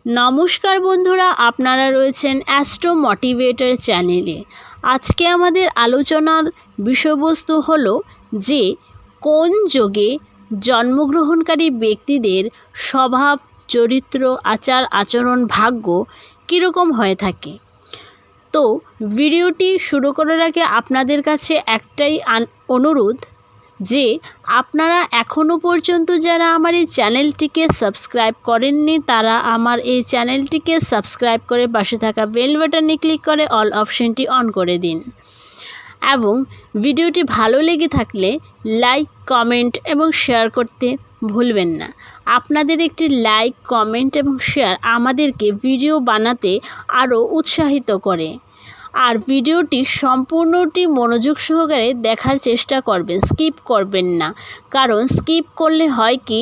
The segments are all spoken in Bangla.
নমস্কার বন্ধুরা, আপনারা রয়েছেন অ্যাস্ট্রো মোটিভেটর চ্যানেলে। আজকে আমাদের আলোচনার বিষয়বস্তু হলো যে কোন যোগে জন্মগ্রহণকারী ব্যক্তিদের স্বভাব, চরিত্র, আচার আচরণ, ভাগ্য কীরকম হয়ে থাকে। তো ভিডিওটি শুরু করার আগে আপনাদের কাছে একটাই অনুরোধ যে আপনারা এখনও পর্যন্ত যারা আমার এই চ্যানেলটিকে সাবস্ক্রাইব করেননি তারা আমার এই চ্যানেলটিকে সাবস্ক্রাইব করে পাশে থাকা বেল বাটনে ক্লিক করে অল অপশনটি অন করে দিন এবং ভিডিওটি ভালো লেগে থাকলে লাইক, কমেন্ট এবং শেয়ার করতে ভুলবেন না। আপনাদের একটি লাইক, কমেন্ট এবং শেয়ার আমাদেরকে ভিডিও বানাতে আরও উৎসাহিত করে। আর ভিডিওটি সম্পূর্ণটি মনোযোগ সহকারে দেখার চেষ্টা করবেন, স্কিপ করবেন না। কারণ স্কিপ করলে হয় কি,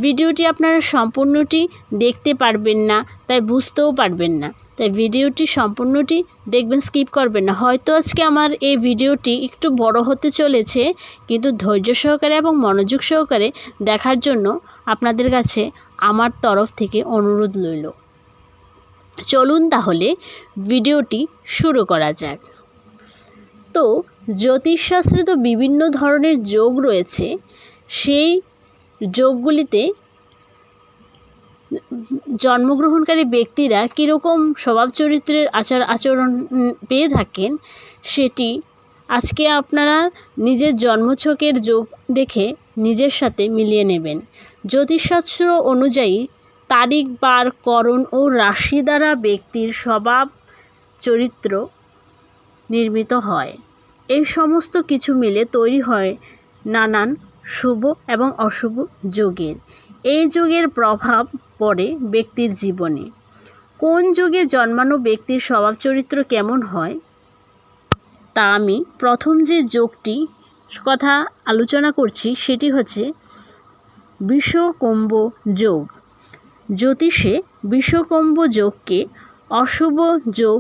ভিডিওটি আপনারা সম্পূর্ণটি দেখতে পারবেন না, তাই বুঝতেও পারবেন না। তাই ভিডিওটি সম্পূর্ণটি দেখবেন, স্কিপ করবেন না। হয়তো আজকে আমার এই ভিডিওটি একটু বড় হতে চলেছে, কিন্তু ধৈর্য সহকারে এবং মনোযোগ সহকারে দেখার জন্য আপনাদের কাছে আমার তরফ থেকে অনুরোধ রইল। চলুন তাহলে ভিডিওটি শুরু করা যাক। তো জ্যোতিষশাস্ত্রে তো বিভিন্ন ধরনের যোগ রয়েছে। সেই যোগগুলিতে জন্মগ্রহণকারী ব্যক্তিরা কীরকম স্বভাব চরিত্রের আচার আচরণ পেয়ে থাকেন সেটি আজকে আপনারা নিজের জন্মছকের যোগ দেখে নিজের সাথে মিলিয়ে নেবেন। জ্যোতিষশাস্ত্র অনুযায়ী তারিখ, বার, করণ ও রাশি দ্বারা ব্যক্তির স্বভাব চরিত্র নির্মিত হয়। এই সমস্ত কিছু মিলে তৈরি হয় নানান শুভ এবং অশুভ যোগের। এই যোগের প্রভাব পড়ে ব্যক্তির জীবনে। কোন যোগে জন্মানো ব্যক্তির স্বভাব চরিত্র কেমন হয় তা আমি প্রথম যে যোগটি কথা আলোচনা করছি সেটি হচ্ছে বিষকুম্ভ যোগ। জ্যোতিষে বিষকুম্ভ যোগকে অশুভ যোগ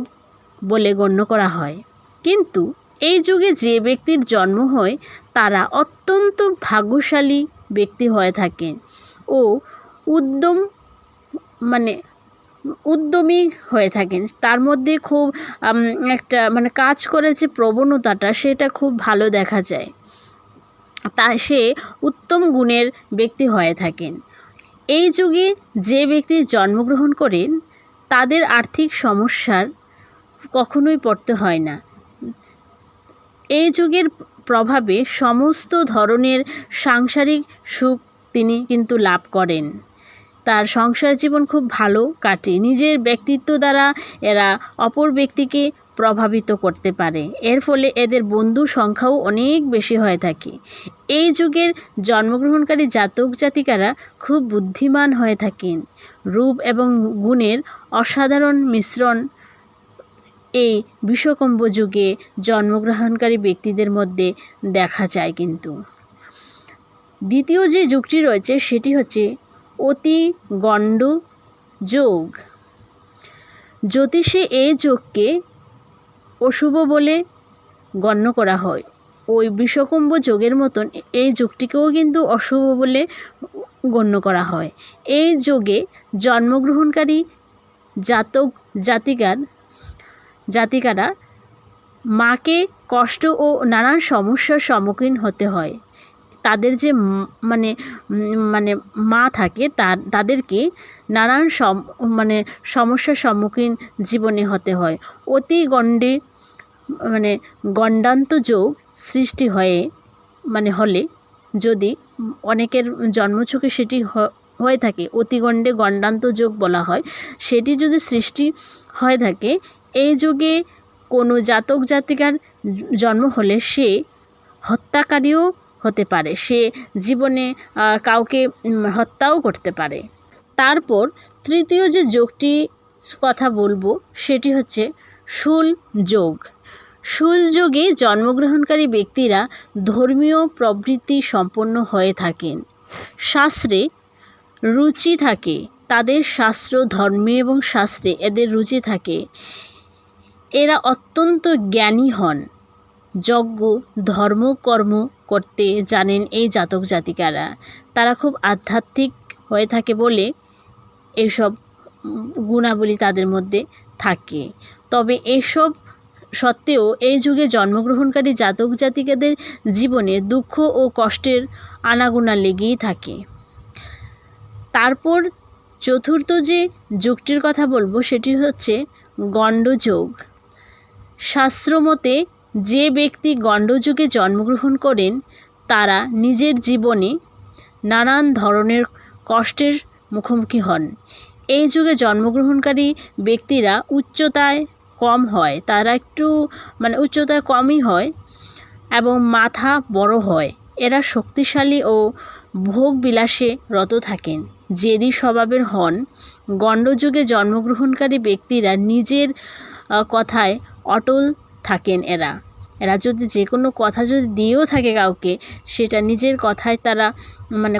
বলে গণ্য করা হয়। কিন্তু এই যুগে যে ব্যক্তির জন্ম হয় তারা অত্যন্ত ভাগ্যশালী ব্যক্তি হয়ে থাকেন ও উদ্যমী হয়ে থাকেন। তার মধ্যে খুব একটা কাজ করার যে প্রবণতাটা সেটা খুব ভালো দেখা যায়। তা সে উত্তম গুণের ব্যক্তি হয়ে থাকেন। এই যুগে যে ব্যক্তি জন্মগ্রহণ করেন তাদের আর্থিক সমস্যার কখনোই পড়তে হয় না। এই যুগের প্রভাবে সমস্ত ধরনের সাংসারিক সুখ তিনি কিন্তু লাভ করেন। তার সংসার জীবন খুব ভালো কাটে। নিজের ব্যক্তিত্ব দ্বারা এরা অপর ব্যক্তিকে প্রভাবিত করতে পারে। এর ফলে এদের বন্ধু সংখ্যাও অনেক বেশি হয়ে থাকে। এই যুগের জন্মগ্রহণকারী জাতক জাতিকারা খুব বুদ্ধিমান হয়ে থাকেন। রূপ এবং গুণের অসাধারণ মিশ্রণ এই বিষকুম্ভ যুগে জন্মগ্রহণকারী ব্যক্তিদের মধ্যে দেখা যায়। কিন্তু দ্বিতীয় যে যুগটি রয়েছে সেটি হচ্ছে অতিগণ্ড যোগ। জ্যোতিষে এই যোগকে অশুভ বলে গণ্য করা হয়। ওই বিষকুম্ভ যোগের মতন এই যুগটিকেও কিন্তু অশুভ বলে গণ্য করা হয়। এই যোগে জন্মগ্রহণকারী জাতক জাতিকারা মাকে কষ্ট ও নানান সমস্যার সম্মুখীন হতে হয়। তাদের যে মা থাকে তাদেরকে নানান সমস্যার সম্মুখীন জীবনে হতে হয়। গণ্ডান্ত যোগ সৃষ্টি হলে যদি অনেকের জন্মছকে সেটি হয়ে থাকে, অতিগণ্ডে গণ্ডান্ত যোগ বলা হয়, সেটি যদি সৃষ্টি হয়ে থাকে, এই যুগে কোনো জাতক জাতিকার জন্ম হলে সে হত্যাকারীও হতে পারে। সে জীবনে কাউকে হত্যাও করতে পারে। তারপর তৃতীয় যে যোগটি কথা বলবো সেটি হচ্ছে শূল যোগ। শূল যোগে জন্মগ্রহণকারী ব্যক্তিরা ধর্মীয় প্রবৃত্তি সম্পন্ন হয়ে থাকেন। শাস্ত্রে রুচি থাকে, তাদের শাস্ত্র, ধর্মে এবং শাস্ত্রে এদের রুচি থাকে। এরা অত্যন্ত জ্ঞানী হন, যজ্ঞ ধর্মকর্ম করতে জানেন এই জাতক জাতিকারা। তারা খুব আধ্যাত্মিক হয়ে থাকে বলে এইসব গুণাবলী তাদের মধ্যে থাকে। তবে এসব সত্ত্বেও এই যুগে জন্মগ্রহণকারী জাতক জাতিকাদের জীবনে দুঃখ ও কষ্টের আনাগোনা লেগেই থাকে। তারপর চতুর্থ যে যুগটির কথা বলবো সেটি হচ্ছে গণ্ডযোগ। শাস্ত্রমতে যে ব্যক্তি গণ্ডযুগে জন্মগ্রহণ করেন তারা নিজের জীবনে নানান ধরনের কষ্টের মুখোমুখি হন। এই যুগে জন্মগ্রহণকারী ব্যক্তিরা উচ্চতায় কম হয়, তারা একটু উচ্চতায় কমই হয় এবং মাথা বড় হয়। এরা শক্তিশালী ও ভোগবিলাসে রত থাকেন, জেদি স্বভাবের হন। গণ্ডযুগে জন্মগ্রহণকারী ব্যক্তিরা নিজের কথায় অটল থাকেন। এরা যদি যে কোনো কথা যদি দিয়েও থাকে কাউকে, সেটা নিজের কথায় তারা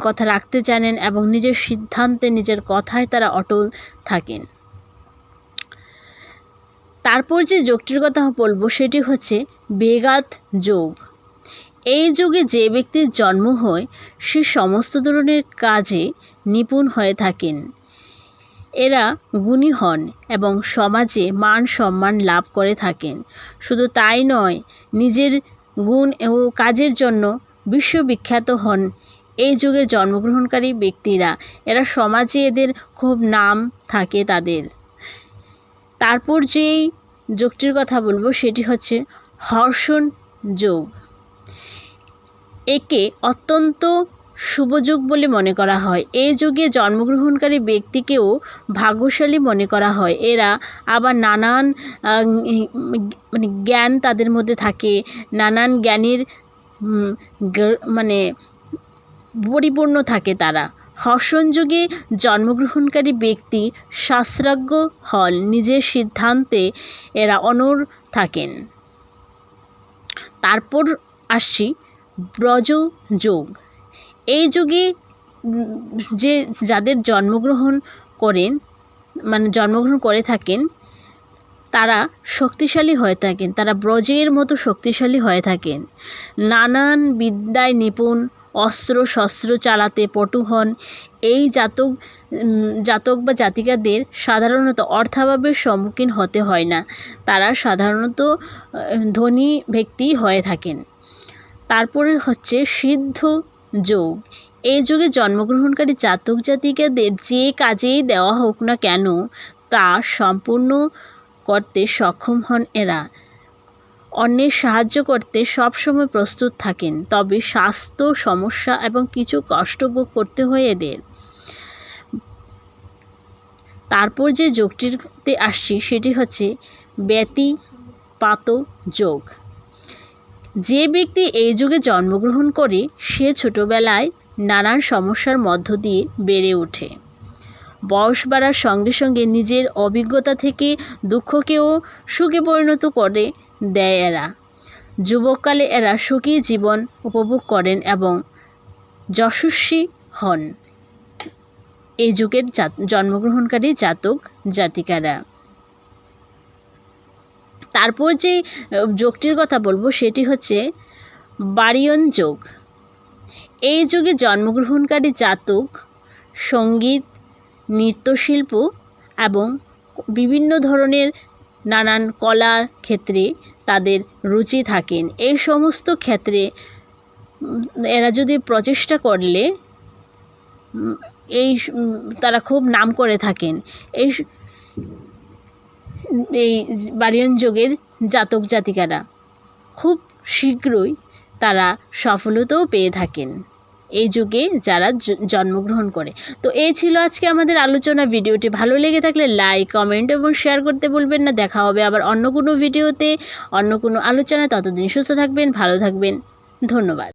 কথা রাখতে জানেন এবং নিজের সিদ্ধান্তে নিজের কথায় তারা অটল থাকেন। তারপর যে যোগটির কথা বলবো সেটি হচ্ছে বেগাত যোগ। এই যুগে যে ব্যক্তির জন্ম হয় সে সমস্ত ধরনের কাজে নিপুণ হয়ে থাকেন। এরা গুণী হন এবং সমাজে মান সম্মান লাভ করে থাকেন। শুধু তাই নয়, নিজের গুণ ও কাজের জন্য বিশ্ববিখ্যাত হন এই যুগের জন্মগ্রহণকারী ব্যক্তিরা। এরা সমাজে এদের খুব নাম থাকে তাদের। তারপর যেই যোগটির কথা বলবো সেটি হচ্ছে হর্ষণ যোগ। একে অত্যন্ত শুভযোগ বলে মনে করা হয়। এই যুগে জন্মগ্রহণকারী ব্যক্তিকেও ভাগ্যশালী মনে করা হয়। এরা আবার নানান জ্ঞান তাদের মধ্যে থাকে, নানান জ্ঞানের পরিপূর্ণ থাকে তারা। হর্ষণ যুগে জন্মগ্রহণকারী ব্যক্তি শাস্ত্রাজ্ঞ হন, নিজের সিদ্ধান্তে এরা অনড় থাকেন। তারপর আসছি ব্রজ যোগ। এই যুগে যাদের জন্মগ্রহণ করে থাকেন তারা শক্তিশালী হয়ে থাকেন, তারা ব্রজের মতো শক্তিশালী হয়ে থাকেন। নানান বিদ্যায় নিপুণ, অস্ত্র শস্ত্র চালাতে পটু হন। এই জাতক বা জাতিকাদের সাধারণত অর্থাভাবের সম্মুখীন হতে হয় না, তারা সাধারণত ধনী ব্যক্তি হয়ে থাকেন। তারপরে হচ্ছে সিদ্ধ যোগ। এই যুগে জন্মগ্রহণকারী জাতক জাতিকাদের যে কাজেই দেওয়া হোক না কেন তা সম্পূর্ণ করতে সক্ষম হন। এরা অন্যের সাহায্য করতে সবসময় প্রস্তুত থাকেন, তবে স্বাস্থ্য সমস্যা এবং কিছু কষ্ট ভোগ করতে হয় এদের। তারপর যে যোগটিতে আসছি সেটি হচ্ছে ব্যতিপাত যোগ। যে ব্যক্তি এই যুগে জন্মগ্রহণ করে সে ছোটবেলায় নানান সমস্যার মধ্য দিয়ে বেড়ে ওঠে। বয়স বাড়ার সঙ্গে সঙ্গে নিজের অভিজ্ঞতা থেকে দুঃখকেও সুখে পরিণত করে দেয় এরা। যুবককালে এরা সুখী জীবন উপভোগ করেন এবং যশস্বী হন এই যুগের জন্মগ্রহণকারী জাতক জাতিকারা। তারপর যে যোগটির কথা বলবো সেটি হচ্ছে বারিয়ন যোগ। এই যুগে জন্মগ্রহণকারী জাতক সঙ্গীত, নৃত্যশিল্প এবং বিভিন্ন ধরনের নানান কলার ক্ষেত্রে তাদের রুচি থাকেন। এই সমস্ত ক্ষেত্রে এরা যদি প্রচেষ্টা করলে তারা খুব নাম করে থাকেন। এই বারিয়ন যোগের জাতক জাতিকারা খুব শীঘ্রই তারা সফলতাও পেয়ে থাকেন এই যুগে যারা জন্মগ্রহণ করে। তো এই ছিল আজকে আমাদের আলোচনা। ভিডিওটি ভালো লেগে থাকলে লাইক, কমেন্ট এবং শেয়ার করতে ভুলবেন না। দেখা হবে আবার অন্য কোনো ভিডিওতে, অন্য কোনো আলোচনায়। ততদিন সুস্থ থাকবেন, ভালো থাকবেন। ধন্যবাদ।